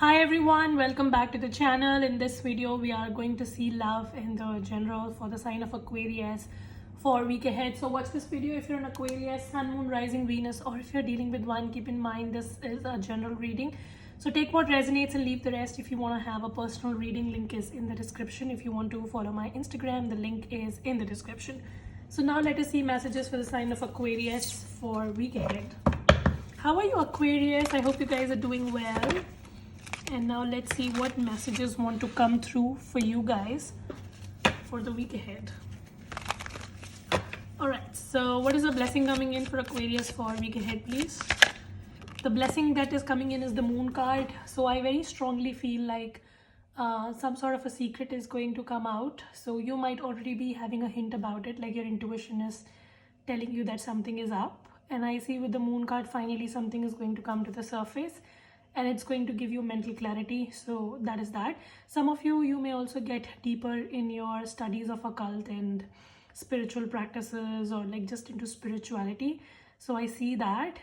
Hi everyone, welcome back to the channel. In this video we are going to see love in the general for the sign of Aquarius for week ahead. So watch this video if you're an Aquarius, Sun, Moon, Rising, Venus, or if you're dealing with one. Keep in mind this is a general reading, so take what resonates and leave the rest. If you want to have a personal reading, link is in the description. If you want to follow my Instagram, the link is in the description. So now let us see messages for the sign of Aquarius for week ahead. How are you, Aquarius? I hope you guys are doing well. And now let's see what messages want to come through for you guys for the week ahead. All right, so what is the blessing coming in for Aquarius for week ahead, please? The blessing that is coming in is the Moon card. So I very strongly feel like some sort of a secret is going to come out. So you might already be having a hint about it, like your intuition is telling you that something is up. And I see with the Moon card, finally something is going to come to the surface. And it's going to give you mental clarity. So that is that. Some of you may also get deeper in your studies of occult and spiritual practices, or like just into spirituality. So I see that.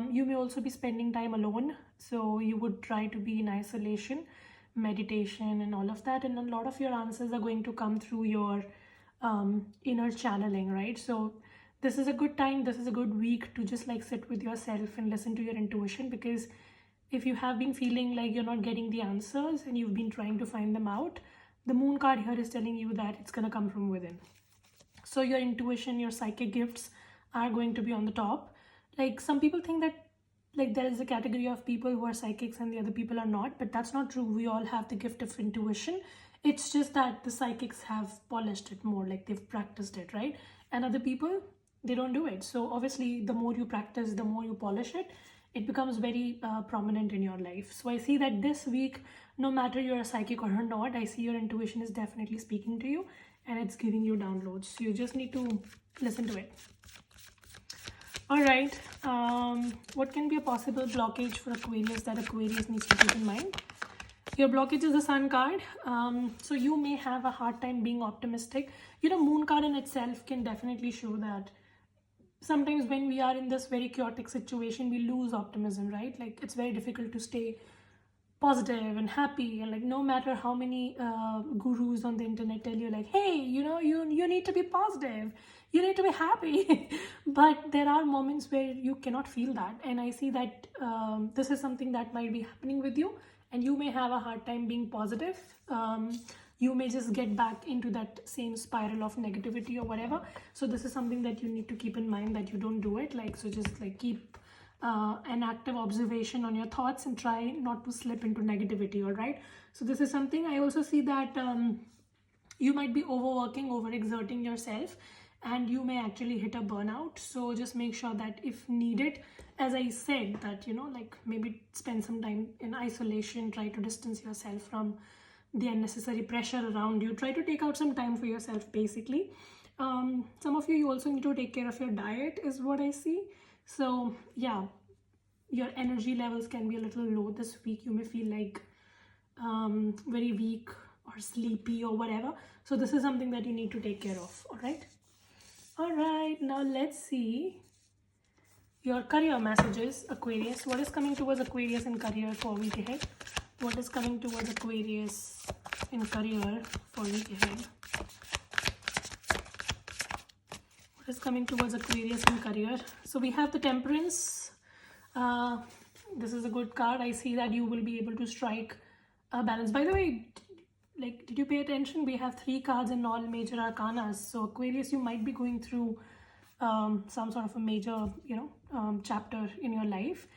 You may also be spending time alone. So you would try to be in isolation, meditation and all of that. And a lot of your answers are going to come through your inner channeling, right? So this is a good time. This is a good week to just like sit with yourself and listen to your intuition, because if you have been feeling like you're not getting the answers and you've been trying to find them out, the Moon card here is telling you that it's going to come from within. So your intuition, your psychic gifts are going to be on the top. Like some people think that like there is a category of people who are psychics and the other people are not, but that's not true. We all have the gift of intuition. It's just that the psychics have polished it more, like they've practiced it, right? And other people, they don't do it. So obviously the more you practice, the more you polish it, it becomes very prominent in your life. So I see that this week, no matter you're a psychic or not, I see your intuition is definitely speaking to you and it's giving you downloads. So you just need to listen to it. All right. What can be a possible blockage for Aquarius that Aquarius needs to keep in mind? Your blockage is the Sun card. So you may have a hard time being optimistic. You know, Moon card in itself can definitely show that sometimes when we are in this very chaotic situation, we lose optimism, right? Like it's very difficult to stay positive and happy, and like no matter how many gurus on the internet tell you like, hey, you know, you need to be positive, you need to be happy. But there are moments where you cannot feel that, and I see that this is something that might be happening with you, and you may have a hard time being positive. You may just get back into that same spiral of negativity or whatever. So this is something that you need to keep in mind, that you don't do it. Like, so just like keep an active observation on your thoughts and try not to slip into negativity. All right. So this is something. I also see that you might be overworking, overexerting yourself, and you may actually hit a burnout. So just make sure that if needed, as I said, that, you know, like maybe spend some time in isolation, try to distance yourself from the unnecessary pressure around you, try to take out some time for yourself basically. Some of you also need to take care of your diet is what I see. So yeah, your energy levels can be a little low this week. You may feel like very weak or sleepy or whatever. So this is something that you need to take care of. All right, now let's see your career messages, Aquarius. What is coming towards Aquarius in career for week ahead? What is coming towards Aquarius in career for week ahead? What is coming towards Aquarius in career? So we have the Temperance. This is a good card. I see that you will be able to strike a balance. By the way, like, did you pay attention? We have 3 cards in all major arcanas. So Aquarius, you might be going through some sort of a major, you know, chapter in your life.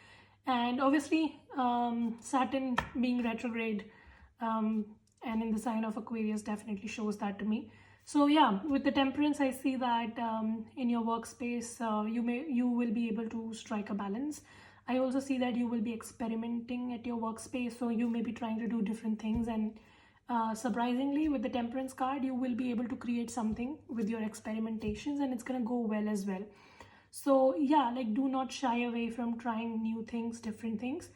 And obviously Saturn being retrograde and in the sign of Aquarius definitely shows that to me. So yeah, with the Temperance, I see that in your workspace you will be able to strike a balance. I also see that you will be experimenting at your workspace, so you may be trying to do different things, and surprisingly with the Temperance card, you will be able to create something with your experimentations and it's going to go well as well. So yeah, like do not shy away from trying new things, different things.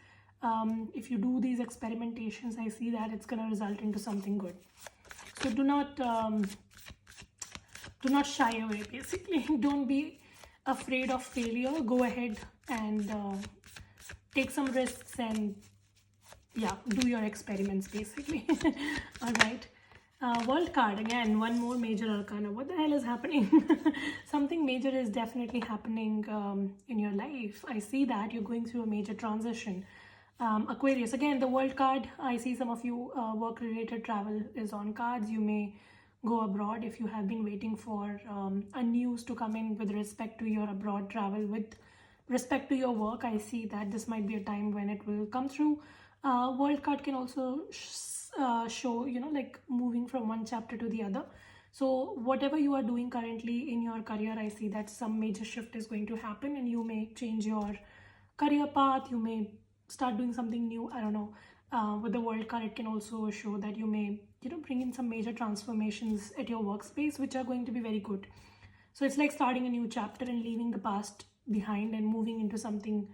If you do these experimentations, I see that it's going to result into something good. So do not shy away basically. Don't be afraid of failure. Go ahead and take some risks and yeah, do your experiments basically. All right. World card again, one more major arcana. What the hell is happening? Something major is definitely happening in your life. I see that you're going through a major transition. Aquarius, again, the world card. I see some of you work related travel is on cards. You may go abroad if you have been waiting for a news to come in with respect to your abroad travel. With respect to your work, I see that this might be a time when it will come through. World card can also show, you know, like moving from one chapter to the other. So whatever you are doing currently in your career, I see that some major shift is going to happen and you may change your career path. You may start doing something new. I don't know. With the world card, it can also show that you may, you know, bring in some major transformations at your workspace, which are going to be very good. So it's like starting a new chapter and leaving the past behind and moving into something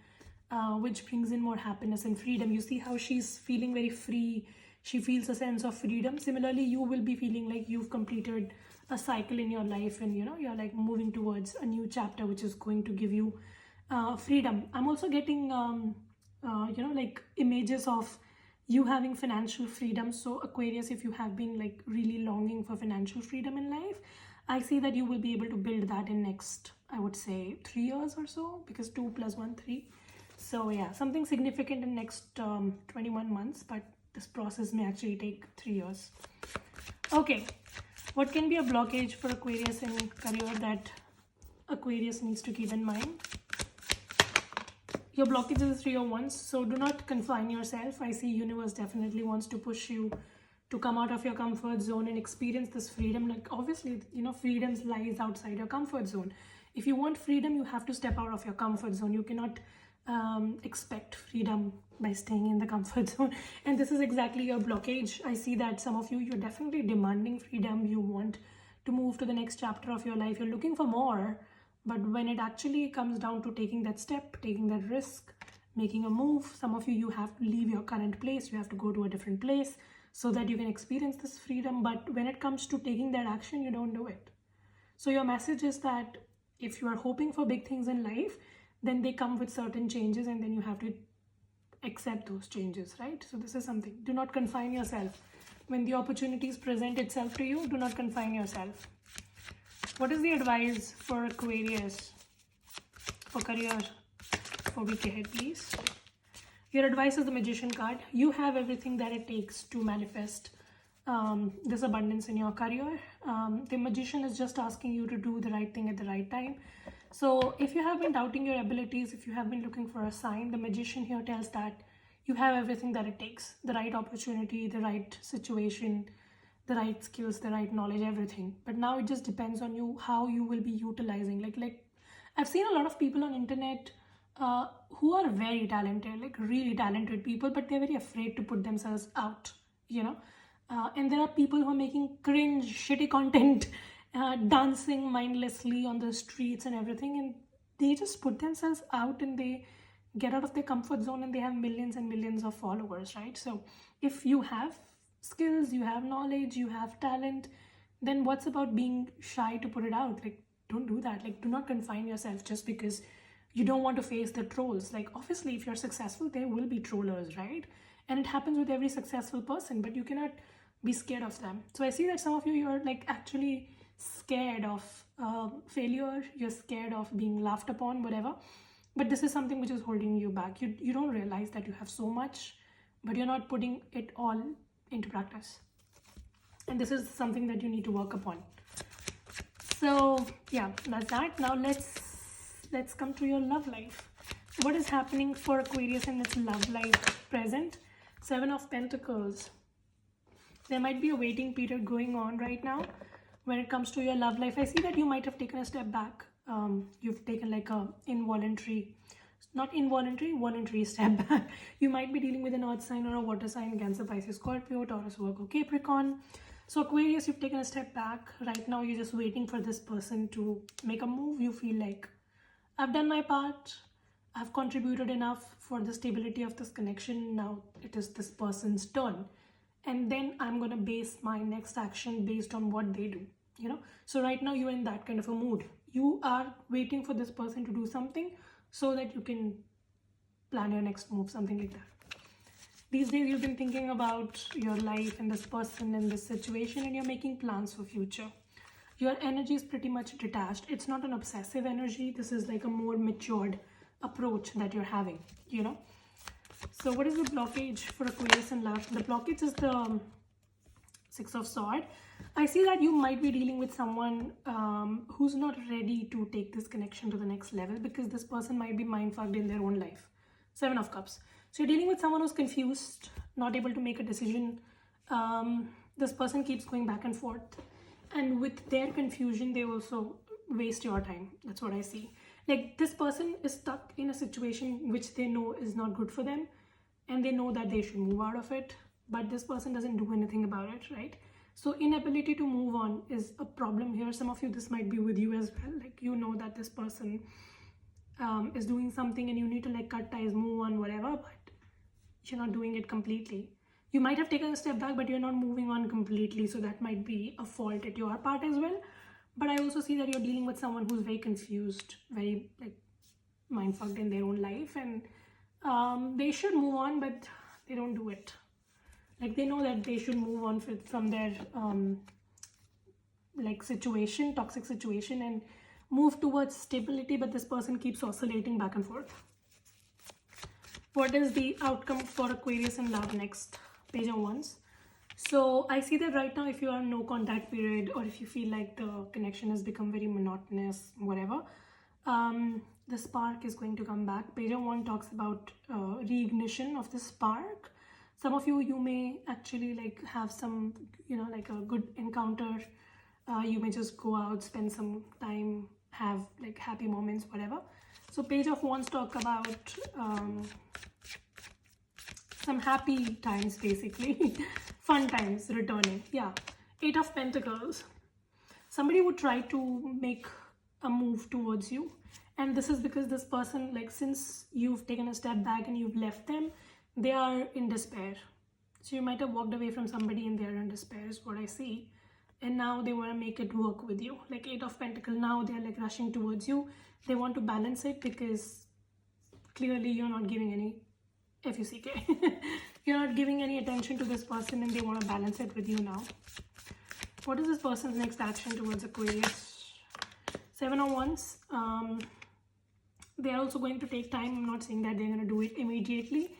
which brings in more happiness and freedom. You see how she's feeling very free. She feels a sense of freedom. Similarly, you will be feeling like you've completed a cycle in your life and, you know, you're like moving towards a new chapter, which is going to give you freedom. I'm also getting, you know, like images of you having financial freedom. So Aquarius, if you have been like really longing for financial freedom in life, I see that you will be able to build that in next, I would say 3 years or so, because 2 + 1 3. So yeah, something significant in next 21 months, but this process may actually take 3 years. Okay, what can be a blockage for Aquarius in career that Aquarius needs to keep in mind? Your blockage is 3 of Wands, so do not confine yourself. I see universe definitely wants to push you to come out of your comfort zone and experience this freedom. Like obviously, you know, freedom lies outside your comfort zone. If you want freedom, you have to step out of your comfort zone. You cannot expect freedom by staying in the comfort zone, and this is exactly your blockage. I see that some of you, you're definitely demanding freedom. You want to move to the next chapter of your life. You're looking for more, but when it actually comes down to taking that step, taking that risk, making a move, some of you, you have to leave your current place. You have to go to a different place so that you can experience this freedom. But when it comes to taking that action, you don't do it. So your message is that if you are hoping for big things in life, then they come with certain changes, and then you have to accept those changes, right? So this is something. Do not confine yourself. When the opportunities present itself to you, do not confine yourself. What is the advice for Aquarius for career for week ahead, please? Your advice is the Magician card. You have everything that it takes to manifest this abundance in your career. The Magician is just asking you to do the right thing at the right time. So if you have been doubting your abilities, if you have been looking for a sign, the Magician here tells that you have everything that it takes. The right opportunity, the right situation, the right skills, the right knowledge, everything. But now it just depends on you, how you will be utilizing. Like I've seen a lot of people on internet who are very talented, like really talented people, but they're very afraid to put themselves out, you know. And there are people who are making cringe, shitty content, dancing mindlessly on the streets and everything, and they just put themselves out and they get out of their comfort zone and they have millions and millions of followers, right? So if you have skills, you have knowledge, you have talent, then what's about being shy to put it out? Like, don't do that. Like, do not confine yourself just because you don't want to face the trolls. Like, obviously, if you're successful, there will be trollers, right? And it happens with every successful person, but you cannot be scared of them. So I see that some of you, you're like actually scared of failure. You're scared of being laughed upon, whatever. But this is something which is holding you back. You don't realize that you have so much, but you're not putting it all into practice. And this is something that you need to work upon. So yeah, that's that. Now let's come to your love life. What is happening for Aquarius in its love life present? 7 of Pentacles. There might be a waiting period going on right now when it comes to your love life. I see that you might have taken a step back. You've taken like a voluntary step back. You might be dealing with an earth sign or a water sign, Cancer, Pisces, Scorpio, Taurus, Virgo, Capricorn. So Aquarius, you've taken a step back. Right now, you're just waiting for this person to make a move. You feel like, I've done my part. I've contributed enough for the stability of this connection. Now it is this person's turn. And then I'm going to base my next action based on what they do, you know. So right now you're in that kind of a mood. You are waiting for this person to do something so that you can plan your next move, something like that. These days you've been thinking about your life and this person and this situation, and you're making plans for future. Your energy is pretty much detached. It's not an obsessive energy. This is like a more matured approach that you're having, you know. So what is the blockage for Aquarius in love? The blockage is the Six of Swords. I see that you might be dealing with someone who's not ready to take this connection to the next level, because this person might be mind-fucked in their own life. Seven of Cups. So you're dealing with someone who's confused, not able to make a decision. This person keeps going back and forth. And with their confusion, they also waste your time. That's what I see. Like, this person is stuck in a situation which they know is not good for them, and they know that they should move out of it, but this person doesn't do anything about it, right? So inability to move on is a problem here. Some of you, this might be with you as well. Like, you know that this person is doing something and you need to like cut ties, move on, whatever, but you're not doing it completely. You might have taken a step back, but you're not moving on completely. So that might be a fault at your part as well. But I also see that you're dealing with someone who's very confused, very like mind-fucked in their own life, and they should move on, but they don't do it. Like, they know that they should move on from their like situation, toxic situation, and move towards stability, but this person keeps oscillating back and forth. What is the outcome for Aquarius in love next? Page of Wands. So I see that right now, if you are in no contact period, or if you feel like the connection has become very monotonous, whatever, the spark is going to come back. Page of Wands talks about reignition of the spark. Some of you, you may actually like have some, you know, like a good encounter. You may just go out, spend some time, have like happy moments, whatever. So Page of Wands talk about some happy times, basically. Fun times returning. Yeah. Eight of Pentacles. Somebody would try to make a move towards you, and this is because this person, like, since you've taken a step back and you've left them, they are in despair. So you might have walked away from somebody and they're in despair, is what I see. And now they want to make it work with you. Like Eight of Pentacles, now they're like rushing towards you. They want to balance it, because clearly you're not giving any F-U-C-K. You're not giving any attention to this person, and they want to balance it with you now. What is this person's next action towards Aquarius? Seven of Wands. They're also going to take time. I'm not saying that they're going to do it immediately,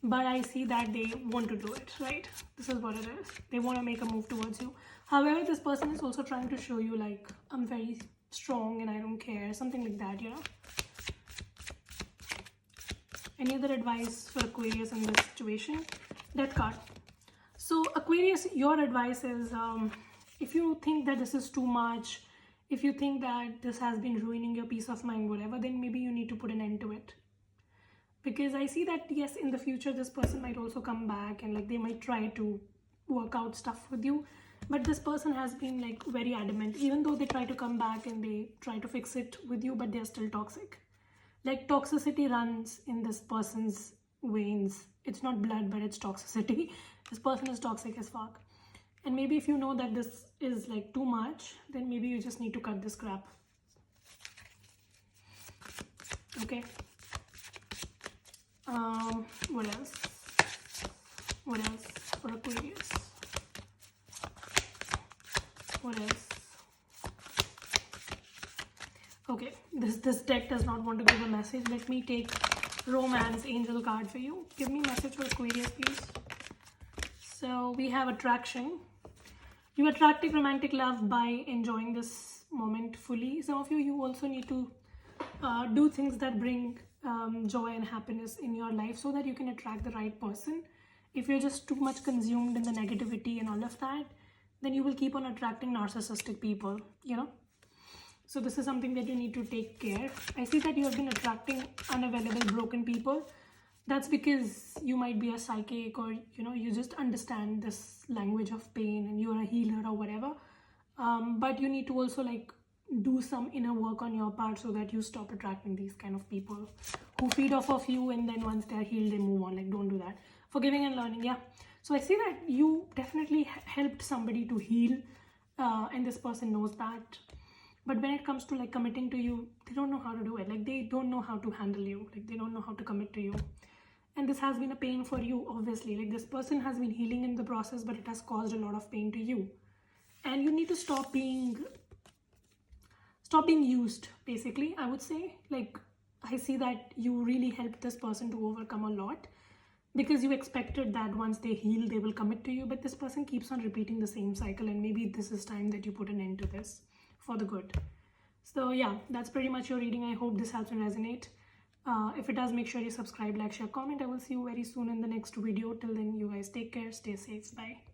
but I see that they want to do it, right? This is what it is. They want to make a move towards you. However, this person is also trying to show you, like, I'm very strong and I don't care. Something like that, you know? Any other advice for Aquarius in this situation? That card. So Aquarius, your advice is, if you think that this is too much, if you think that this has been ruining your peace of mind, whatever, then maybe you need to put an end to it. Because I see that, yes, in the future, this person might also come back and like they might try to work out stuff with you. But this person has been like very adamant, even though they try to come back and they try to fix it with you, but they're still toxic. Like, toxicity runs in this person's veins. It's not blood, but it's toxicity. This person is toxic as fuck. And maybe if you know that this is like too much, then maybe you just need to cut this crap. Okay. What else? What else for Aquarius? What else? Okay, this deck does not want to give a message. Let me take Romance Angel card for you. Give me a message for Aquarius, please. So we have attraction. You attract romantic love by enjoying this moment fully. Some of you, you also need to do things that bring joy and happiness in your life so that you can attract the right person. If you're just too much consumed in the negativity and all of that, then you will keep on attracting narcissistic people, you know. So this is something that you need to take care. I see that you have been attracting unavailable, broken people. That's because you might be a psychic, or, you know, you just understand this language of pain and you're a healer or whatever. But you need to also like do some inner work on your part so that you stop attracting these kind of people who feed off of you, and then once they're healed, they move on. Like, don't do that. Forgiving and learning, yeah. So I see that you definitely helped somebody to heal, and this person knows that. But when it comes to like committing to you, they don't know how to do it. Like, they don't know how to handle you. Like, they don't know how to commit to you. and this has been a pain for you, obviously. Like, this person has been healing in the process, but it has caused a lot of pain to you, and you need to stop being used, basically, I would say. Like, I see that you really helped this person to overcome a lot, because you expected that once they heal they will commit to you, but this person keeps on repeating the same cycle, and maybe this is time that you put an end to this for the good. So yeah, that's pretty much your reading. I hope this helps and resonate. If it does, make sure you subscribe, like, share, comment. I will see you very soon in the next video. Till then, you guys take care, stay safe, bye.